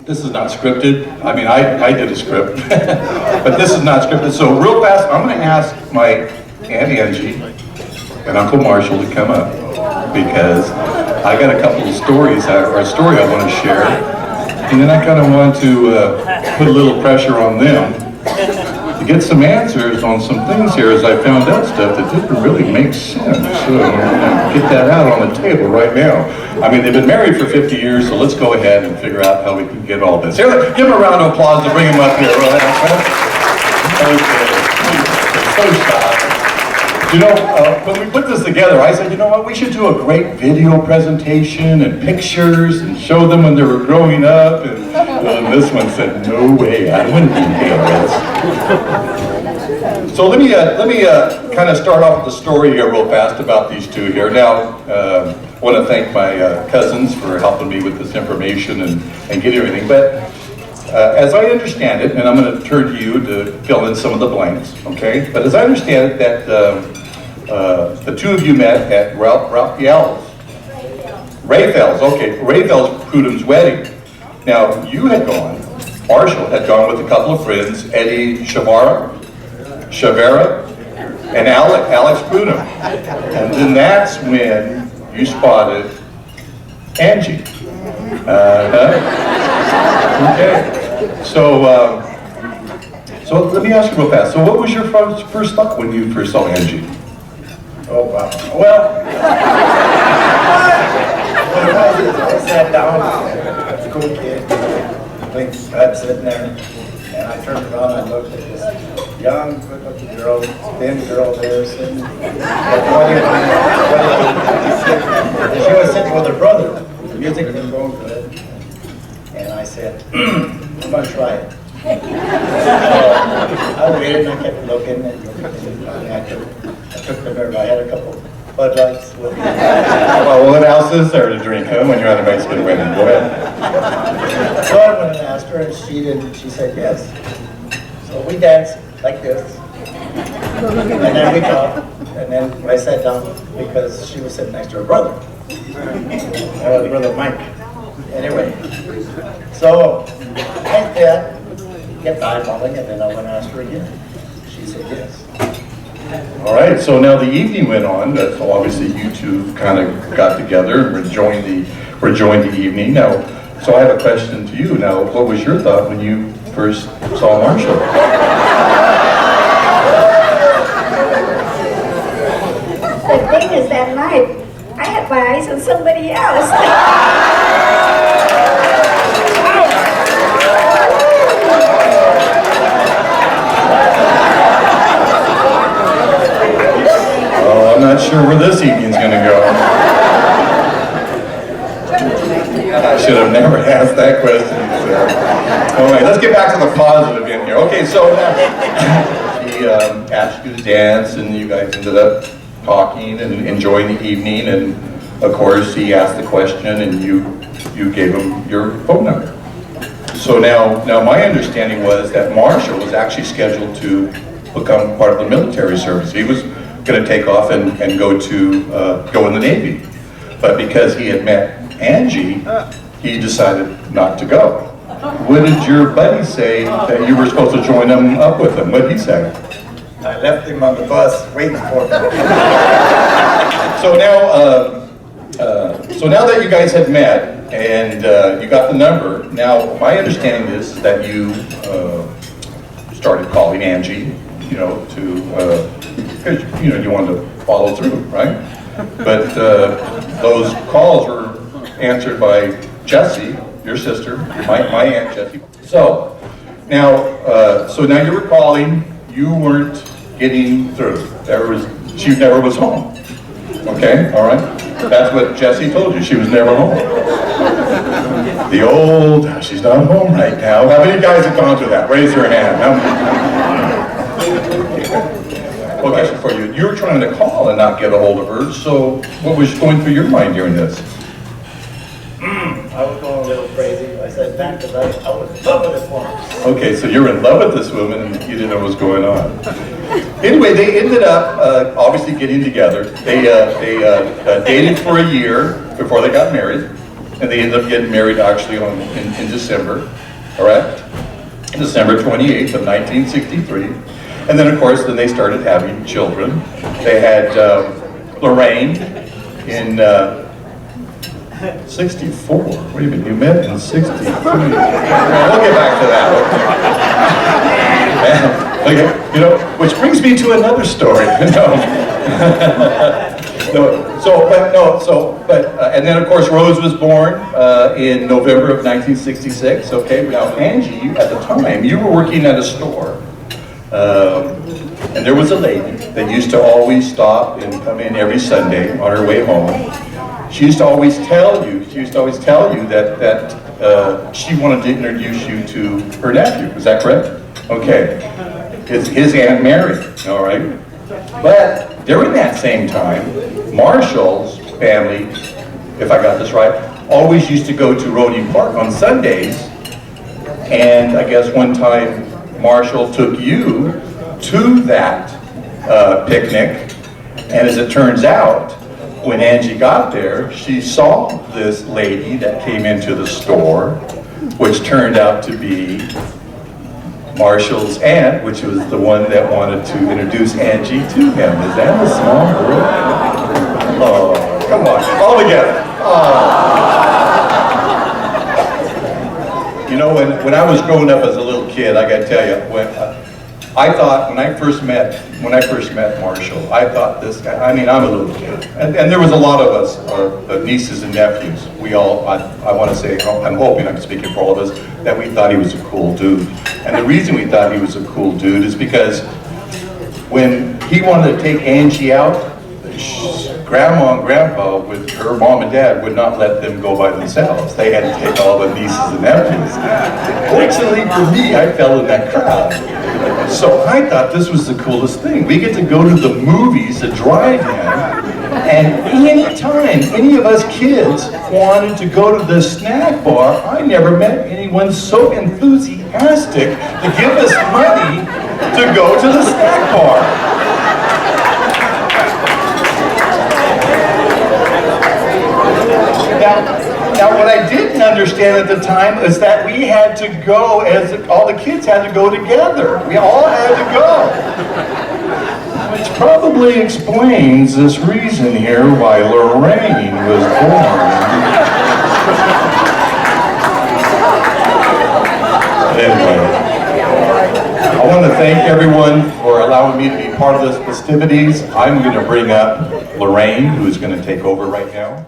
This is not scripted. I mean, I did a script, but this is not scripted. So real fast, I'm going to ask my Aunt Angie and Uncle Marshall to come up because I got a couple of stories, or a story I want to share, and then I kind of want to put a little pressure on them to get some answers on some things here as I found out stuff that didn't really make sense. So I'm going to get that out on the table right now. I mean, they've been married for 50 years, so let's go ahead and figure out how we can get all this. Here, give them a round of applause to bring them up here. Okay. So shy. You know, when we put this together, I said, you know what, we should do a great video presentation and pictures and show them when they were growing up. And this one said, no way, I wouldn't be this. So let me kind of start off with the story here real fast about these two here. Now, I want to thank my cousins for helping me with this information and getting everything. But as I understand it, and I'm going to turn to you to fill in some of the blanks, okay? But as I understand it, that the two of you met at Raphael's Prudhom's wedding. Now, you had gone, Marshall had gone with a couple of friends, Eddie Shavara, and Alex Prudhom. And then that's when you spotted Angie. Okay. So let me ask you real fast. So what was your first thought when you first saw Angie? Oh, wow. Well, I sat down, school kid, big bed sitting there, and I turned around and I looked at this young, good-looking girl, thin girl there sitting. And she was sitting with her brother. The music was going good. And I said, I'm going to try it. So I waited and I kept looking and I took the nerve. I had a couple Bud Lights with me. Well, what else is there to drink, huh, when you're at a Mexican wedding? Go ahead. So I went and asked her, and she said yes. So we danced like this, and then we talked, and then I sat down because she was sitting next to her brother, brother Mike. Anyway, so I kept eyeballing, and then I went and asked her again. She said yes. All right, so now the evening went on. So obviously you two kind of got together and enjoyed the evening. Now, so I have a question to you. Now, what was your thought when you first saw Marshall? The thing is, that night, I had my eyes on somebody else. I'm not sure where this evening's going to go. I should have never asked that question. So. All right, let's get back to the positive in here. Okay, so he asked you to dance, and you guys ended up talking and enjoying the evening. And of course, he asked the question, and you gave him your phone number. So now my understanding was that Marshall was actually scheduled to become part of the military service. He was going to take off and go in the Navy, but because he had met Angie, he decided not to go. What did your buddy say that you were supposed to join him up with him? What did he say? I left him on the bus waiting for me. So now that you guys had met and you got the number, now my understanding is that you started calling Angie, because you wanted to follow through, right? But those calls were answered by Jessie, your sister, my Aunt Jessie. So now you were calling. You weren't getting through. She never was home. Okay, all right. That's what Jessie told you. She was never home. The old, she's not home right now. How many guys have gone through that? Raise your hand. Well, question for you. You were trying to call and not get a hold of her, so what was going through your mind during this? I was going a little crazy. I said that because I was in love with this woman. Okay, so you're in love with this woman and you didn't know what was going on. Anyway, they ended up obviously getting together. They dated for a year before they got married. and they ended up getting married actually in December, correct? December 28th of 1963. And then of course, then they started having children. They had Lorraine in 64. Wait a minute, you met in 63. We'll get back to that. Okay, you know, which brings me to another story. And then of course Rose was born in November of 1966. Okay, now Angie, at the time, you were working at a store, and there was a lady that used to always stop and come in every Sunday on her way home. She used to always tell you that she wanted to introduce you to her nephew. Is that correct? Okay, his Aunt Mary. All right, but during that same time, Marshall's family, if I got this right, always used to go to Rodeo Park on Sundays, and I guess one time Marshall took you to that picnic, and as it turns out, when Angie got there, she saw this lady that came into the store, which turned out to be Marshall's aunt, which was the one that wanted to introduce Angie to him. Is that a small world? Oh, come on, all together. Oh. You know, when I was growing up as a little kid, I got to tell you, I thought when I first met Marshall, I thought this guy. I mean, I'm a little kid, and there was a lot of us, nieces and nephews. We all, I want to say, I'm hoping I'm speaking for all of us, that we thought he was a cool dude. And the reason we thought he was a cool dude is because when he wanted to take Angie out, Grandma and Grandpa, with her mom and dad, would not let them go by themselves. They had to take all the nieces and nephews. Fortunately for me, I fell in that crowd. So I thought this was the coolest thing. We get to go to the movies, the drive-in, and any time any of us kids wanted to go to the snack bar, I never met anyone so enthusiastic to give us money to go to the snack bar. Now, what I didn't understand at the time is that we had to go, all the kids had to go together. We all had to go. Which probably explains this reason here why Lorraine was born. Anyway, I want to thank everyone for allowing me to be part of this festivities. I'm going to bring up Lorraine, who is going to take over right now.